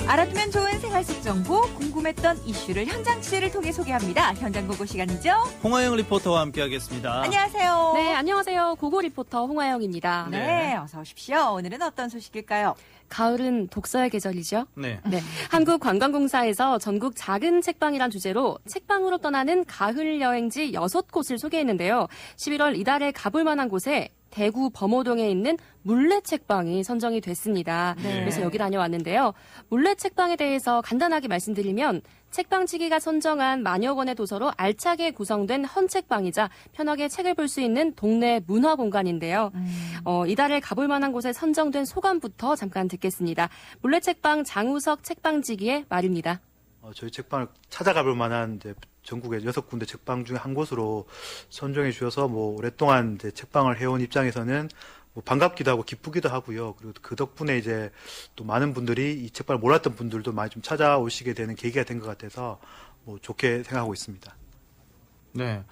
알아두면 좋은 생활 속 정보, 궁금했던 이슈를 현장 취재를 통해 소개합니다. 현장 보고 시간이죠. 홍하영 리포터와 함께하겠습니다. 안녕하세요. 네, 안녕하세요. 고고 리포터 홍하영입니다. 네, 어서 오십시오. 오늘은 어떤 소식일까요? 가을은 독서의 계절이죠. 네. 네, 한국관광공사에서 전국 작은 책방이란 주제로 책방으로 떠나는 가을 여행지 6곳을 소개했는데요. 11월 이달에 가볼 만한 곳에 대구 범호동에 있는 물레책방이 선정이 됐습니다. 네. 그래서 여기 다녀왔는데요. 물레책방에 대해서 간단하게 말씀드리면 책방지기가 선정한 만여 권의 도서로 알차게 구성된 헌책방이자 편하게 책을 볼 수 있는 동네 문화 공간인데요. 이달에 가볼 만한 곳에 선정된 소감부터 잠깐 듣겠습니다. 물레책방 장우석 책방지기의 말입니다. 저희 책방을 찾아가 볼 만한 이제 전국의 6군데 책방 중에 한 곳으로 선정해 주셔서 오랫동안 이제 책방을 해온 입장에서는 반갑기도 하고 기쁘기도 하고요. 그리고 그 덕분에 이제 또 많은 분들이 이 책방을 몰랐던 분들도 많이 좀 찾아오시게 되는 계기가 된 것 같아서 좋게 생각하고 있습니다. 네.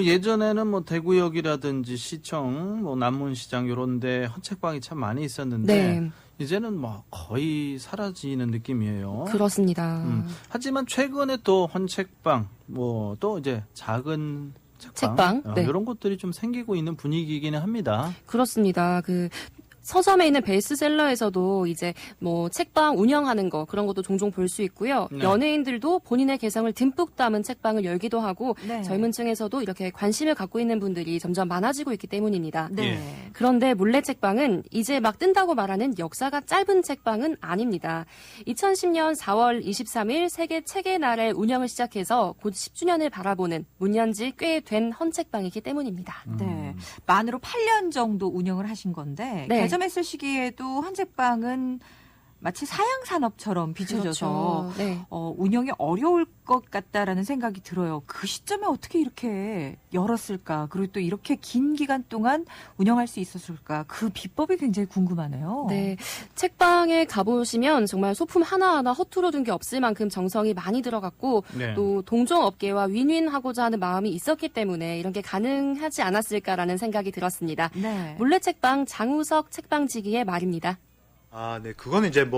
예전에는 대구역이라든지 시청, 남문시장 이런데 헌책방이 참 많이 있었는데 네. 이제는 거의 사라지는 느낌이에요. 그렇습니다. 하지만 최근에 또 헌책방, 또 이제 작은 책방, 네. 이런 것들이 좀 생기고 있는 분위기이기는 합니다. 그렇습니다. 서점에 있는 베스트셀러에서도 이제 책방 운영하는 거 그런 것도 종종 볼 수 있고요. 네. 연예인들도 본인의 개성을 듬뿍 담은 책방을 열기도 하고 네. 젊은 층에서도 이렇게 관심을 갖고 있는 분들이 점점 많아지고 있기 때문입니다. 네. 그런데 물레책방은 이제 막 뜬다고 말하는 역사가 짧은 책방은 아닙니다. 2010년 4월 23일 세계 책의 날에 운영을 시작해서 곧 10주년을 바라보는 문 연 지 꽤 된 헌책방이기 때문입니다. 네. 만으로 8년 정도 운영을 하신 건데, 네. 개점했을 시기에도 헌책방은 마치 사양산업처럼 비춰져서 그렇죠. 네. 운영이 어려울 것 같다라는 생각이 들어요. 그 시점에 어떻게 이렇게 열었을까? 그리고 또 이렇게 긴 기간 동안 운영할 수 있었을까? 그 비법이 굉장히 궁금하네요. 네. 책방에 가보시면 정말 소품 하나하나 허투루 둔 게 없을 만큼 정성이 많이 들어갔고 네. 또 동종업계와 윈윈하고자 하는 마음이 있었기 때문에 이런 게 가능하지 않았을까라는 생각이 들었습니다. 네. 물레책방 장우석 책방지기의 말입니다. 네. 그거는 이제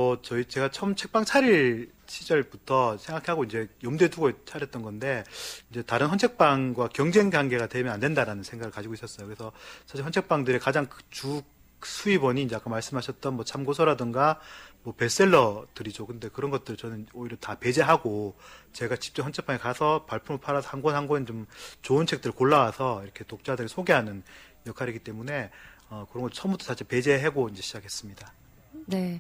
제가 처음 책방 차릴 시절부터 생각하고 이제 염두에 두고 차렸던 건데, 이제 다른 헌책방과 경쟁 관계가 되면 안 된다라는 생각을 가지고 있었어요. 그래서 사실 헌책방들의 가장 주 수입원이 이제 아까 말씀하셨던 참고서라든가 베스트셀러들이죠. 근데 그런 것들 저는 오히려 다 배제하고 제가 직접 헌책방에 가서 발품을 팔아서 한 권 한 권 좀 좋은 책들을 골라와서 이렇게 독자들을 소개하는 역할이기 때문에 그런 걸 처음부터 사실 배제하고 이제 시작했습니다. 네.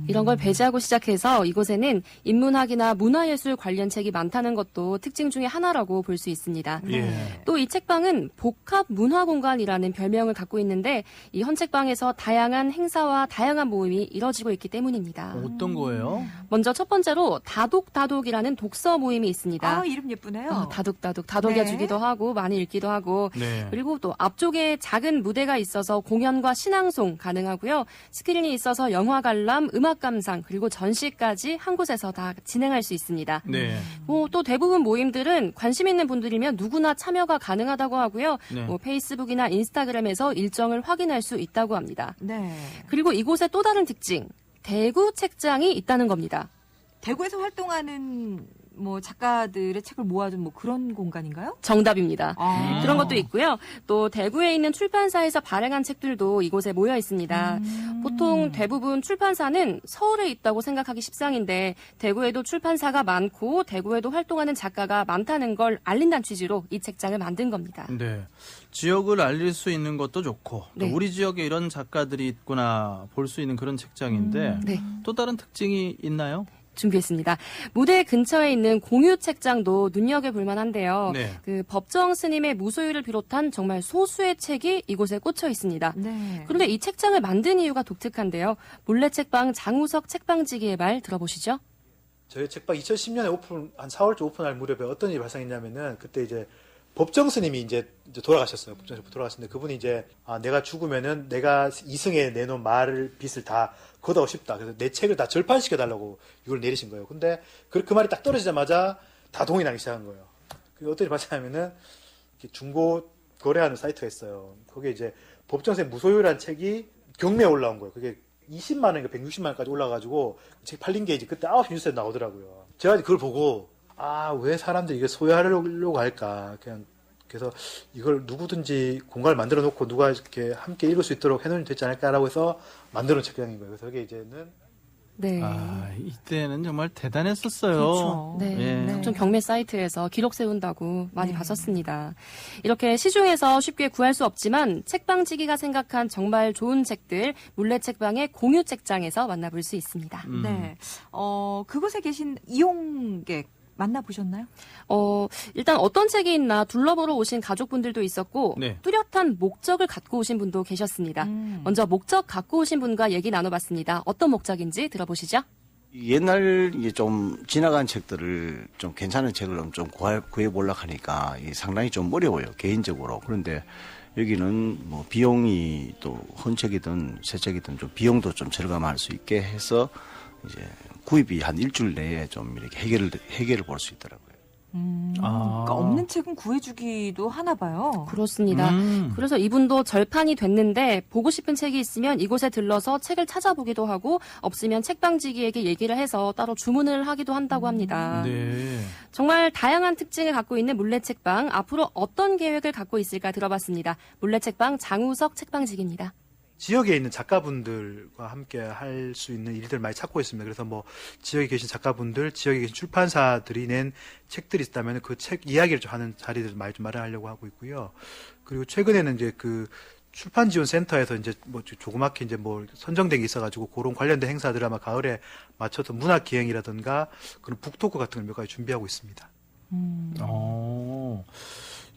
이런 걸 배제하고 시작해서 이곳에는 인문학이나 문화예술 관련 책이 많다는 것도 특징 중에 하나라고 볼 수 있습니다. 예. 또 이 책방은 복합 문화공간이라는 별명을 갖고 있는데 이 헌책방에서 다양한 행사와 다양한 모임이 이뤄지고 있기 때문입니다. 어떤 거예요? 먼저 첫 번째로 다독다독이라는 독서 모임이 있습니다. 이름 예쁘네요. 다독다독, 다독여주기도 하고 많이 읽기도 하고 네. 그리고 또 앞쪽에 작은 무대가 있어서 공연과 신앙송 가능하고요. 스크린이 있어서 영화 관람, 음악 감상, 그리고 전시까지 한 곳에서 다 진행할 수 있습니다. 네. 또 대부분 모임들은 관심 있는 분들이면 누구나 참여가 가능하다고 하고요. 네. 페이스북이나 인스타그램에서 일정을 확인할 수 있다고 합니다. 네. 그리고 이곳의 또 다른 특징, 대구 책장이 있다는 겁니다. 대구에서 활동하는 작가들의 책을 모아둔 그런 공간인가요? 정답입니다. 아. 그런 것도 있고요. 또 대구에 있는 출판사에서 발행한 책들도 이곳에 모여 있습니다. 보통 대부분 출판사는 서울에 있다고 생각하기 십상인데 대구에도 출판사가 많고 대구에도 활동하는 작가가 많다는 걸 알린다는 취지로 이 책장을 만든 겁니다. 네. 지역을 알릴 수 있는 것도 좋고 또 네. 우리 지역에 이런 작가들이 있구나 볼 수 있는 그런 책장인데 네. 또 다른 특징이 있나요? 준비했습니다. 무대 근처에 있는 공유 책장도 눈여겨볼 만한데요. 네. 법정 스님의 무소유를 비롯한 정말 소수의 책이 이곳에 꽂혀 있습니다. 네. 그런데 이 책장을 만든 이유가 독특한데요. 몰래책방 장우석 책방지기의 말 들어보시죠. 저희 책방 2010년에 한 4월쯤 오픈할 무렵에 어떤 일이 발생했냐면은 그때 이제 법정 스님이 이제 돌아가셨어요. 법정에서 돌아가셨는데 그분이 이제 내가 죽으면은 내가 이승에 내놓은 빚을 다 걷어오고 싶다. 그래서 내 책을 다 절판시켜 달라고 이걸 내리신 거예요. 근데 그 말이 딱 떨어지자마자 다 동이 나기 시작한 거예요. 그게 어떻게 발생하냐면은 중고 거래하는 사이트가 있어요. 거기에 이제 법정 스님 무소유라는 책이 경매에 올라온 거예요. 그게 20만 원인가 160만 원까지 올라가지고 책 팔린 게 이제 그때 9시 뉴스에 나오더라고요. 제가 그걸 보고 왜 사람들이 이게 소유하려고 할까? 그냥 그래서 이걸 누구든지 공간을 만들어 놓고 누가 이렇게 함께 읽을 수 있도록 해놓으면 되지 않을까라고 해서 만들어 놓은 책장인 거예요. 그래서 이게 이제는 네. 이때는 정말 대단했었어요. 그렇죠. 네, 예. 각종 경매 사이트에서 기록 세운다고 많이 봤었습니다. 이렇게 시중에서 쉽게 구할 수 없지만 책방지기가 생각한 정말 좋은 책들 물레책방의 공유 책장에서 만나볼 수 있습니다. 네. 그곳에 계신 이용객 만나보셨나요? 일단 어떤 책이 있나 둘러보러 오신 가족분들도 있었고 네. 뚜렷한 목적을 갖고 오신 분도 계셨습니다. 음. 먼저 목적 갖고 오신 분과 얘기 나눠봤습니다. 어떤 목적인지 들어보시죠. 옛날 이게 좀 지나간 책들을 좀 괜찮은 책을 좀 구해보려고 하니까 이게 상당히 좀 어려워요, 개인적으로. 그런데 여기는 뭐 비용이 또 헌책이든 새 책이든 좀 비용도 좀 절감할 수 있게 해서 이제 구입이 한 일주일 내에 좀 이렇게 해결을 볼 수 있더라고요. 그러니까 없는 책은 구해주기도 하나 봐요. 그렇습니다. 그래서 이분도 절판이 됐는데 보고 싶은 책이 있으면 이곳에 들러서 책을 찾아보기도 하고 없으면 책방지기에게 얘기를 해서 따로 주문을 하기도 한다고 합니다. 네. 정말 다양한 특징을 갖고 있는 물레책방, 앞으로 어떤 계획을 갖고 있을까 들어봤습니다. 물레책방 장우석 책방지기입니다. 지역에 있는 작가분들과 함께 할 수 있는 일들 많이 찾고 있습니다. 그래서 뭐 지역에 계신 작가분들, 지역에 계신 출판사들이 낸 책들이 있다면 그 책 이야기를 좀 하는 자리들을 많이 좀 마련하려고 하고 있고요. 그리고 최근에는 이제 그 출판 지원 센터에서 이제 뭐 조그맣게 이제 뭐 선정된 게 있어가지고 그런 관련된 행사들 아마 가을에 맞춰서 문학 기행이라든가 그런 북토크 같은 걸 몇 가지 준비하고 있습니다.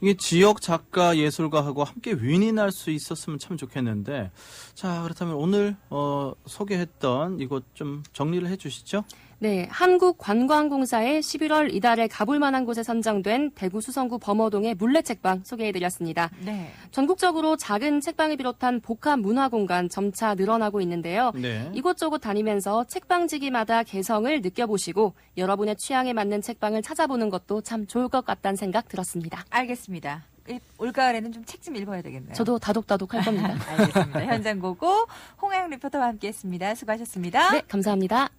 이게 지역 작가 예술가하고 함께 윈윈할 수 있었으면 참 좋겠는데, 자, 그렇다면 오늘 소개했던 이곳 좀 정리를 해주시죠. 네, 한국관광공사의 11월 이달에 가볼 만한 곳에 선정된 대구 수성구 범어동의 물레책방 소개해드렸습니다. 네. 전국적으로 작은 책방을 비롯한 복합 문화공간 점차 늘어나고 있는데요. 네. 이곳저곳 다니면서 책방지기마다 개성을 느껴보시고 여러분의 취향에 맞는 책방을 찾아보는 것도 참 좋을 것 같다는 생각 들었습니다. 알겠습니다. 올가을에는 좀 책 좀 읽어야 되겠네요. 저도 다독다독 할 겁니다. 알겠습니다. 현장 보고 홍아영 리포터와 함께했습니다. 수고하셨습니다. 네, 감사합니다.